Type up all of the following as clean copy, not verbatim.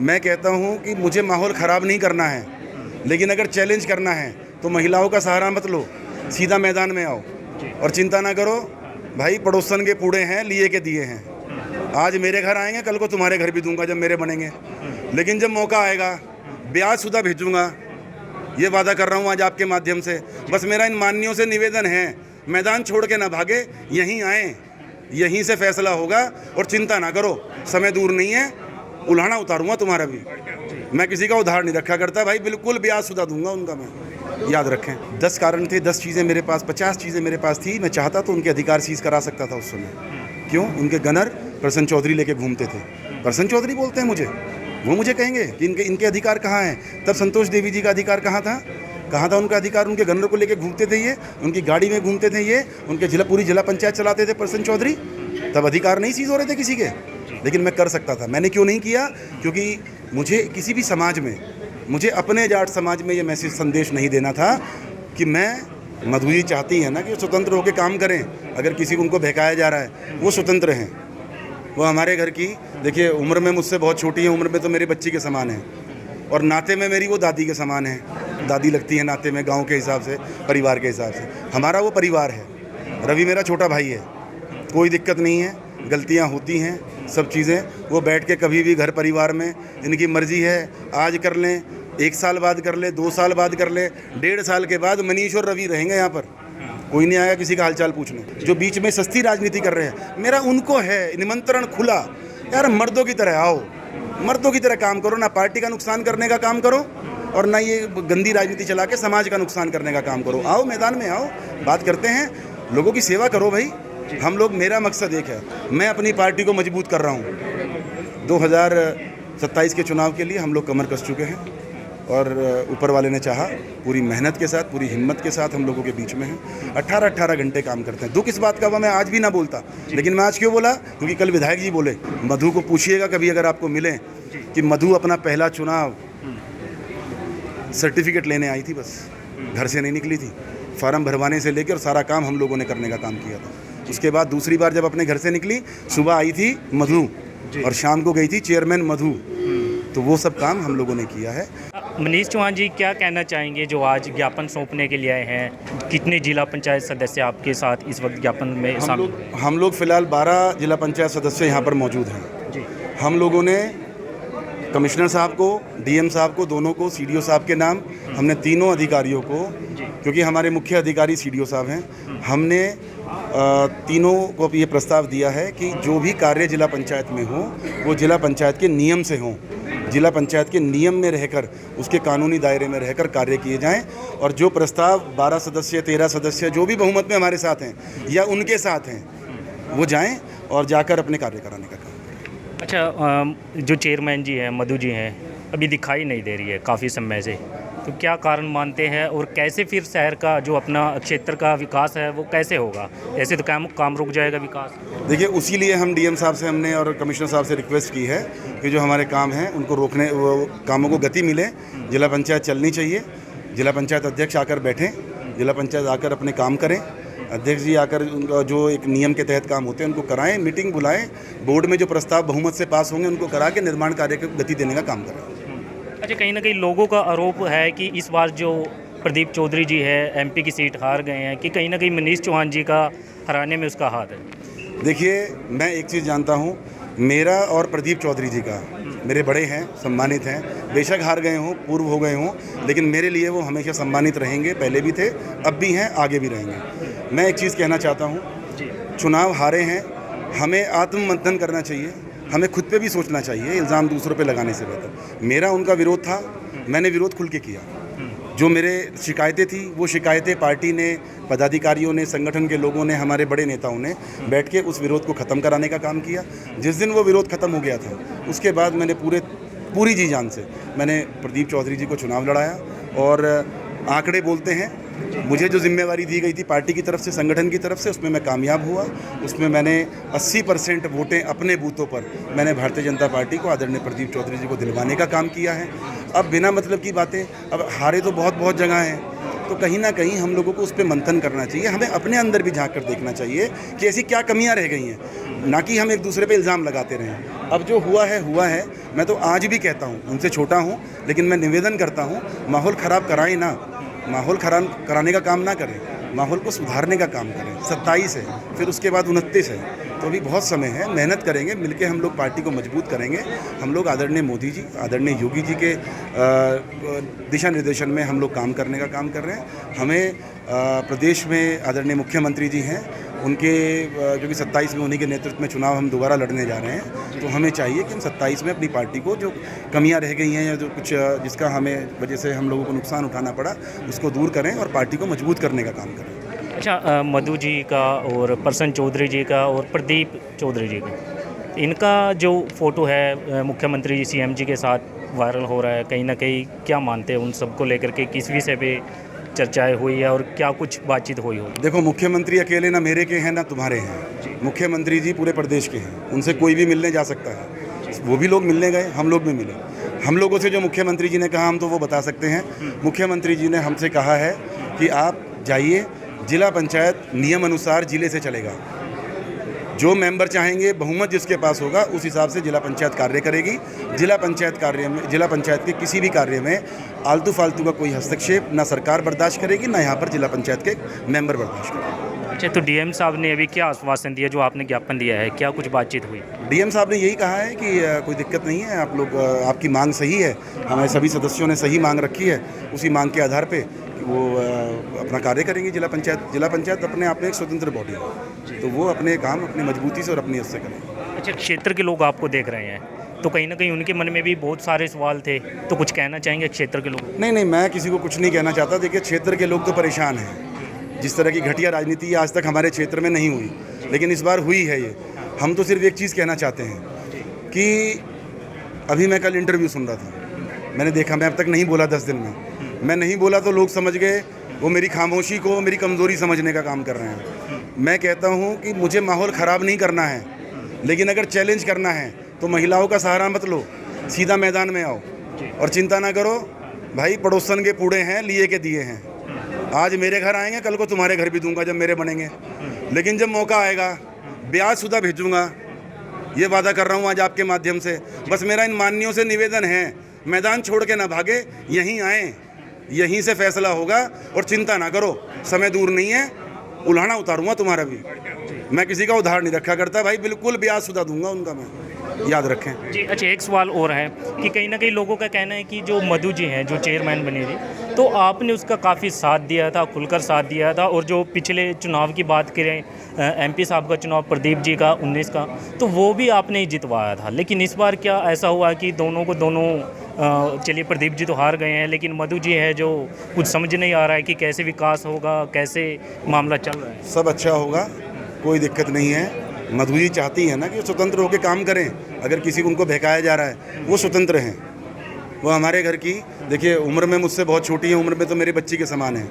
मैं कहता हूँ कि मुझे माहौल ख़राब नहीं करना है, लेकिन अगर चैलेंज करना है तो महिलाओं का सहारा मत लो, सीधा मैदान में आओ और चिंता ना करो भाई, पड़ोसन के पूड़े हैं लिए के दिए हैं। आज मेरे घर आएंगे, कल को तुम्हारे घर भी दूंगा जब मेरे बनेंगे, लेकिन जब मौका आएगा ब्याजशुदा भेजूंगा, ये वादा कर रहा हूँ आज आपके माध्यम से। बस मेरा इन माननीयों से निवेदन है, मैदान छोड़ के ना भागे, यहीं आएँ, यहीं से फैसला होगा। और चिंता ना करो, समय दूर नहीं है, उल्हाड़ा उतारूंगा तुम्हारा भी। मैं किसी का उधार नहीं रखा करता भाई, बिल्कुल ब्याजशुदा दूंगा उनका मैं, याद रखें। 10 कारण थे, 10 चीज़ें मेरे पास, 50 चीज़ें मेरे पास थी। मैं चाहता तो उनके अधिकार सीज करा सकता था उस समय। क्यों? उनके गनर प्रसन्न चौधरी लेके घूमते थे। प्रसन्न चौधरी बोलते हैं मुझे, वो मुझे कहेंगे कि इनके अधिकार कहाँ हैं। तब संतोष देवी जी का अधिकार कहाँ था उनका अधिकार? उनके गन्नर को लेके घूमते थे ये, उनकी गाड़ी में घूमते थे ये, उनके पूरी जिला पंचायत चलाते थे प्रसन्न चौधरी। तब अधिकार नहीं सीज हो रहे थे किसी के, लेकिन मैं कर सकता था। मैंने क्यों नहीं किया? क्योंकि मुझे किसी भी समाज में, मुझे अपने जाट समाज में ये मैसेज संदेश नहीं देना था कि मैं मधु जी चाहती है ना कि स्वतंत्र होकर काम करें। अगर किसी को उनको बहकाया जा रहा है, वो स्वतंत्र हैं, वो हमारे घर की, देखिए उम्र में मुझसे बहुत छोटी है, उम्र में तो मेरी बच्ची के समान है, और नाते में मेरी वो दादी के समान है। दादी लगती है नाते में, गांव के हिसाब से, परिवार के हिसाब से। हमारा वो परिवार है। रवि मेरा छोटा भाई है, कोई दिक्कत नहीं है, गलतियां होती हैं, सब चीज़ें वो बैठ के कभी भी घर परिवार में, इनकी मर्जी है, आज कर लें, 1 साल बाद कर ले, 2 साल बाद कर ले, 1.5 साल के बाद मनीष और रवि रहेंगे यहाँ पर। कोई नहीं आएगा किसी का हालचाल पूछने। जो बीच में सस्ती राजनीति कर रहे हैं, मेरा उनको है निमंत्रण खुला, यार मर्दों की तरह आओ, मर्दों की तरह काम करो, ना पार्टी का नुकसान करने का काम करो और ना ये गंदी राजनीति चला के समाज का नुकसान करने का काम करो। आओ मैदान में आओ, बात करते हैं, लोगों की सेवा करो भाई। हम लोग, मेरा मकसद एक है, मैं अपनी पार्टी को मजबूत कर रहा हूँ। 2027 के चुनाव के लिए हम लोग कमर कस चुके हैं और ऊपर वाले ने चाहा, पूरी मेहनत के साथ, पूरी हिम्मत के साथ हम लोगों के बीच में हैं। 18-18 घंटे काम करते हैं। दुख इस बात का हुआ, मैं आज भी ना बोलता, लेकिन मैं आज क्यों बोला? क्योंकि कल विधायक जी बोले, मधु को पूछिएगा कभी अगर आपको मिले, कि मधु अपना पहला चुनाव सर्टिफिकेट लेने आई थी, बस घर से नहीं निकली थी। फार्म भरवाने से लेकर सारा काम हम लोगों ने करने का काम किया था। उसके बाद दूसरी बार जब अपने घर से निकली, सुबह आई थी मधु और शाम को गई थी चेयरमैन मधु। तो वो सब काम हम लोगों ने किया है। मनीष चौहान जी क्या कहना चाहेंगे जो आज ज्ञापन सौंपने के लिए आए हैं? कितने जिला पंचायत सदस्य आपके साथ इस वक्त ज्ञापन में शामिल? हम लोग फिलहाल 12 जिला पंचायत सदस्य यहाँ पर मौजूद हैं जी। हम लोगों ने कमिश्नर साहब को, डीएम साहब को, दोनों को, सीडीओ साहब के नाम, हमने तीनों अधिकारियों को, क्योंकि हमारे मुख्य अधिकारी सीडीओ साहब हैं, हमने तीनों को ये प्रस्ताव दिया है कि जो भी कार्य जिला पंचायत में हो वो जिला पंचायत के नियम से हो, जिला पंचायत के नियम में रहकर, उसके कानूनी दायरे में रहकर कार्य किए जाएं। और जो प्रस्ताव 12 सदस्य, 13 सदस्य जो भी बहुमत में हमारे साथ हैं या उनके साथ हैं, वो जाएं और जाकर अपने कार्य कराने का काम करें। अच्छा, जो चेयरमैन जी हैं, मधु जी हैं, अभी दिखाई नहीं दे रही है काफ़ी समय से, तो क्या कारण मानते हैं और कैसे फिर शहर का जो अपना क्षेत्र का विकास है वो कैसे होगा? ऐसे तो काम रुक जाएगा विकास। देखिए, उसी लिए हम डीएम साहब से हमने और कमिश्नर साहब से रिक्वेस्ट की है कि जो हमारे काम हैं उनको रोकने, वो कामों को गति मिले। जिला पंचायत चलनी चाहिए, जिला पंचायत अध्यक्ष आकर बैठें, जिला पंचायत आकर अपने काम करें, अध्यक्ष जी आकर उनका जो एक नियम के तहत काम होते हैं उनको कराएं, मीटिंग बुलाएं, बोर्ड में जो प्रस्ताव बहुमत से पास होंगे उनको करा के निर्माण कार्य को गति देने का काम करें। अच्छा, कहीं ना कहीं लोगों का आरोप है कि इस बार जो प्रदीप चौधरी जी है एमपी की सीट हार गए हैं, कि कहीं ना कहीं मनीष चौहान जी का हराने में उसका हाथ है। देखिए, मैं एक चीज़ जानता हूँ, मेरा और प्रदीप चौधरी जी का, मेरे बड़े हैं, सम्मानित हैं, बेशक हार गए हों, पूर्व हो गए हों, लेकिन मेरे लिए वो हमेशा सम्मानित रहेंगे, पहले भी थे, अब भी हैं, आगे भी रहेंगे। मैं एक चीज़ कहना चाहता हूँ, चुनाव हारे हैं, हमें आत्ममंथन करना चाहिए, हमें खुद पे भी सोचना चाहिए, इल्ज़ाम दूसरों पे लगाने से बेहतर। मेरा उनका विरोध था, मैंने विरोध खुल के किया। जो मेरे शिकायतें थी वो शिकायतें पार्टी ने, पदाधिकारियों ने, संगठन के लोगों ने, हमारे बड़े नेताओं ने बैठ के उस विरोध को ख़त्म कराने का काम किया। जिस दिन वो विरोध ख़त्म हो गया था, उसके बाद मैंने पूरी जी जान से मैंने प्रदीप चौधरी जी को चुनाव लड़ाया। और आंकड़े बोलते हैं, मुझे जो जिम्मेवारी दी गई थी पार्टी की तरफ से, संगठन की तरफ से, उसमें मैं कामयाब हुआ। उसमें मैंने 80% वोटें अपने बूथों पर मैंने भारतीय जनता पार्टी को, आदरणीय प्रदीप चौधरी जी को दिलवाने का काम किया है। अब बिना मतलब की बातें, अब हारे तो बहुत जगह हैं, तो कहीं ना कहीं हम लोगों को उस पर मंथन करना चाहिए। हमें अपने अंदर भी झांक कर देखना चाहिए कि ऐसी क्या कमियां रह गई हैं, ना कि हम एक दूसरे पे इल्ज़ाम लगाते रहें। अब जो हुआ है। मैं तो आज भी कहता हूँ, उनसे छोटा हूँ, लेकिन मैं निवेदन करता हूँ, माहौल ख़राब कराएं ना, माहौल खराब कराने का काम ना करें, माहौल को सुधारने का काम करें। 27 है, फिर उसके बाद 29 है, तो अभी बहुत समय है, मेहनत करेंगे, मिलके हम लोग पार्टी को मजबूत करेंगे। हम लोग आदरणीय मोदी जी, आदरणीय योगी जी के दिशा निर्देशन में हम लोग काम करने का काम कर रहे हैं। हमें प्रदेश में आदरणीय मुख्यमंत्री जी हैं, उनके जो कि 27 में उन्हीं के नेतृत्व में चुनाव हम दोबारा लड़ने जा रहे हैं, तो हमें चाहिए कि हम 27 में अपनी पार्टी को जो कमियां रह गई हैं या जो कुछ जिसका हमें वजह से हम लोगों को नुकसान उठाना पड़ा, उसको दूर करें और पार्टी को मजबूत करने का काम करें। अच्छा, मधु जी का और प्रसन्न चौधरी जी का और प्रदीप चौधरी जी का, इनका जो फ़ोटो है मुख्यमंत्री जी सीएम जी के साथ वायरल हो रहा है, कहीं ना कहीं क्या मानते हैं उन सबको लेकर के, किस विषय पे चर्चाएं हुई है और क्या कुछ बातचीत हुई हो? देखो, मुख्यमंत्री अकेले ना मेरे के हैं ना तुम्हारे हैं, मुख्यमंत्री जी पूरे प्रदेश के हैं, उनसे कोई भी मिलने जा सकता है। वो भी लोग मिलने गए, हम लोग भी मिले। हम लोगों से जो मुख्यमंत्री जी ने कहा हम तो वो बता सकते हैं। मुख्यमंत्री जी ने हमसे कहा है कि आप जाइए, जिला पंचायत नियम अनुसार जिले से चलेगा, जो मेंबर चाहेंगे, बहुमत जिसके पास होगा उस हिसाब से जिला पंचायत कार्य करेगी। जिला पंचायत कार्य में, जिला पंचायत के किसी भी कार्य में आलतू फालतू का कोई हस्तक्षेप ना सरकार बर्दाश्त करेगी, ना यहाँ पर जिला पंचायत के मेंबर बर्दाश्त करेंगे। अच्छा, तो डीएम साहब ने अभी क्या आश्वासन दिया, जो आपने ज्ञापन दिया है, क्या कुछ बातचीत हुई? डीएम साहब ने यही कहा है कि कोई दिक्कत नहीं है, आप लोग, आपकी मांग सही है, हमारे सभी सदस्यों ने सही मांग रखी है, उसी मांग के आधार पे वो अपना कार्य करेंगे। जिला पंचायत अपने आप में एक स्वतंत्र बॉडी है, तो वो अपने काम अपनी मजबूती से और अपनी हिस्से करेंगे। अच्छा, क्षेत्र के लोग आपको देख रहे हैं, तो कहीं ना कहीं उनके मन में भी बहुत सारे सवाल थे, तो कुछ कहना चाहेंगे क्षेत्र के लोग? नहीं, मैं किसी को कुछ नहीं कहना चाहता। देखिए, क्षेत्र के लोग तो परेशान हैं। जिस तरह की घटिया राजनीति आज तक हमारे क्षेत्र में नहीं हुई, लेकिन इस बार हुई है ये। हम तो सिर्फ एक चीज़ कहना चाहते हैं कि अभी मैं कल इंटरव्यू सुन रहा था, मैंने देखा, मैं अब तक नहीं बोला 10 दिन में, मैं नहीं बोला तो लोग समझ गए वो मेरी खामोशी को मेरी कमज़ोरी समझने का काम कर रहे हैं। मैं कहता हूँ कि मुझे माहौल ख़राब नहीं करना है, लेकिन अगर चैलेंज करना है तो महिलाओं का सहारा मत लो, सीधा मैदान में आओ और चिंता ना करो। भाई, पड़ोसन के पूड़े हैं, लिए के दिए हैं। आज मेरे घर आएंगे, कल को तुम्हारे घर भी दूंगा जब मेरे बनेंगे, लेकिन जब मौका आएगा ब्याज शुदा भेजूंगा, ये वादा कर रहा हूँ आज आपके माध्यम से। बस मेरा इन माननीयों से निवेदन है, मैदान छोड़ के ना भागे, यहीं आएँ, यहीं से फैसला होगा। और चिंता ना करो, समय दूर नहीं है, उल्हाड़ा उतारूंगा तुम्हारा भी। मैं किसी का उधार नहीं रखा करता भाई, बिल्कुल ब्याज शुदा दूंगा उनका, मैं, याद रखें जी। अच्छा, एक सवाल और है कि कहीं ना कहीं लोगों का कहना है कि जो मधु जी हैं, जो चेयरमैन बने थे, तो आपने उसका काफ़ी साथ दिया था, खुलकर साथ दिया था। और जो पिछले चुनाव की बात करें, एमपी साहब का चुनाव प्रदीप जी का 19 का, तो वो भी आपने ही जितवाया था। लेकिन इस बार क्या ऐसा हुआ कि चलिए प्रदीप जी तो हार गए हैं, लेकिन मधु जी है जो कुछ समझ नहीं आ रहा है कि कैसे विकास होगा, कैसे मामला चल रहा है? सब अच्छा होगा, कोई दिक्कत नहीं है। मधु जी चाहती है ना कि वो स्वतंत्र होकर काम करें। अगर किसी को उनको बहकाया जा रहा है, वो स्वतंत्र हैं, वो हमारे घर की, देखिए, उम्र में मुझसे बहुत छोटी है, उम्र में तो मेरी बच्ची के समान है,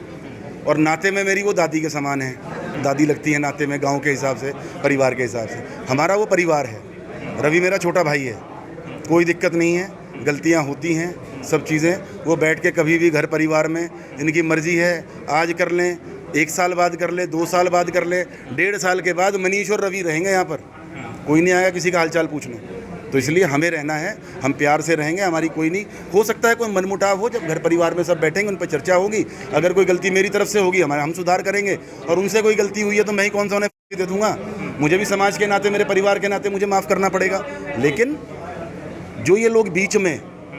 और नाते में मेरी वो दादी के समान है। दादी लगती है नाते में, गांव के हिसाब से, परिवार के हिसाब से। हमारा वो परिवार है। रवि मेरा छोटा भाई है, कोई दिक्कत नहीं है, गलतियां होती हैं, सब चीज़ें वो बैठ के कभी भी घर परिवार में, इनकी मर्जी है, आज कर लें, 1 साल बाद कर ले, 2 साल बाद कर ले, 1.5 साल के बाद मनीष और रवि रहेंगे यहाँ पर, कोई नहीं आएगा किसी का हालचाल पूछने। तो इसलिए हमें रहना है, हम प्यार से रहेंगे, हमारी कोई नहीं हो सकता है कोई मनमुटाव हो, जब घर परिवार में सब बैठेंगे उन पर चर्चा होगी। अगर कोई गलती मेरी तरफ से होगी, हम सुधार करेंगे, और उनसे कोई गलती हुई है तो मैं ही कौन सा उन्हें दे दूँगा। मुझे भी समाज के नाते, मेरे परिवार के नाते मुझे माफ़ करना पड़ेगा। लेकिन जो ये लोग बीच में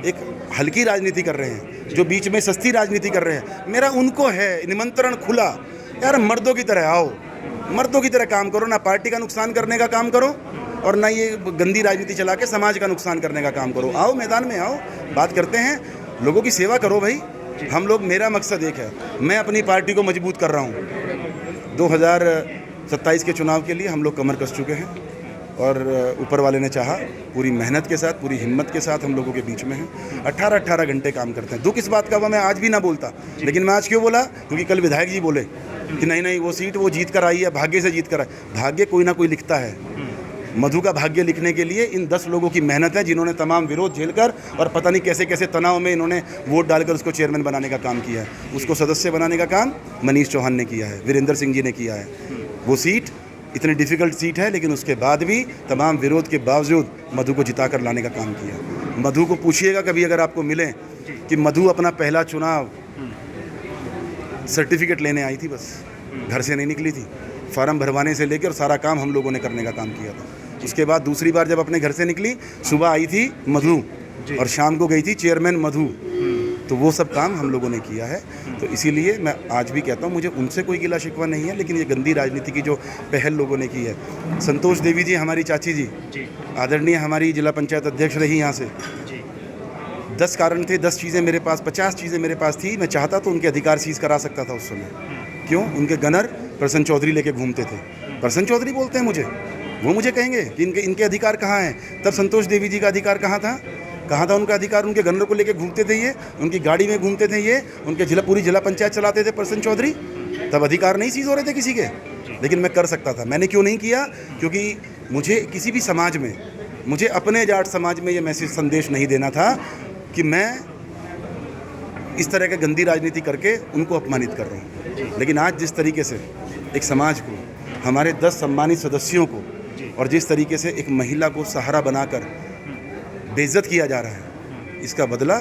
एक हल्की राजनीति कर रहे हैं, जो बीच में सस्ती राजनीति कर रहे हैं, मेरा उनको है निमंत्रण खुला, यार मर्दों की तरह आओ, मर्दों की तरह काम करो, ना पार्टी का नुकसान करने का काम करो और ना ये गंदी राजनीति चला के समाज का नुकसान करने का काम करो। आओ, मैदान में आओ, बात करते हैं, लोगों की सेवा करो भाई। हम लोग, मेरा मकसद एक है, मैं अपनी पार्टी को मजबूत कर रहा हूँ। 2027 के चुनाव के लिए हम लोग कमर कस चुके हैं और ऊपर वाले ने चाहा, पूरी मेहनत के साथ, पूरी हिम्मत के साथ हम लोगों के बीच में हैं। 18 घंटे काम करते हैं। दुख इस बात का हुआ, मैं आज भी ना बोलता, लेकिन मैं आज क्यों बोला, क्योंकि कल विधायक जी बोले कि नहीं वो सीट वो जीत कर आई है, भाग्य से जीत कर आई। भाग्य कोई ना कोई लिखता है, मधु का भाग्य लिखने के लिए इन 10 लोगों की मेहनत है, जिन्होंने तमाम विरोध झेलकर और पता नहीं कैसे कैसे तनाव में इन्होंने वोट डालकर उसको चेयरमैन बनाने का काम किया है। उसको सदस्य बनाने का काम मनीष चौहान ने किया है, वीरेंद्र सिंह जी ने किया है। वो सीट इतनी डिफ़िकल्ट सीट है, लेकिन उसके बाद भी तमाम विरोध के बावजूद मधु को जिता कर लाने का काम किया। मधु को पूछिएगा कभी अगर आपको मिले कि मधु अपना पहला चुनाव सर्टिफिकेट लेने आई थी, बस घर से नहीं निकली थी। फार्म भरवाने से लेकर सारा काम हम लोगों ने करने का काम किया था। उसके बाद दूसरी बार जब अपने घर से निकली, सुबह आई थी मधु और शाम को गई थी चेयरमैन मधु। तो वो सब काम हम लोगों ने किया है। तो इसीलिए मैं आज भी कहता हूँ, मुझे उनसे कोई गिला शिकवा नहीं है, लेकिन ये गंदी राजनीति की जो पहल लोगों ने की है। संतोष देवी जी हमारी चाची जी, आदरणीय हमारी जिला पंचायत अध्यक्ष रही यहाँ से। 10 कारण थे, 10 चीज़ें मेरे पास, 50 चीज़ें मेरे पास थी। मैं चाहता तो उनके अधिकार सीज करा सकता था उस समय। क्यों? उनके गनर प्रसन्न चौधरी लेके घूमते थे। प्रसन्न चौधरी बोलते हैं मुझे, वो मुझे कहेंगे कि इनके अधिकार कहाँ हैं। तब संतोष देवी जी का अधिकार कहाँ था? कहाँ था उनका अधिकार? उनके गनर को लेके घूमते थे ये, उनकी गाड़ी में घूमते थे ये, उनके पूरी जिला पंचायत चलाते थे प्रसन्न चौधरी। तब अधिकार नहीं सीज हो रहे थे किसी के, लेकिन मैं कर सकता था। मैंने क्यों नहीं किया? क्योंकि मुझे किसी भी समाज में, मुझे अपने जाट समाज में ये मैसेज संदेश नहीं देना था कि मैं इस तरह की गंदी राजनीति करके उनको अपमानित कर रहा हूँ। लेकिन आज जिस तरीके से एक समाज को, हमारे 10 सम्मानित सदस्यों को, और जिस तरीके से एक महिला को सहारा बनाकर बेइज्जत किया जा रहा है, इसका बदला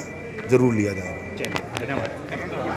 ज़रूर लिया जाएगा। धन्यवाद।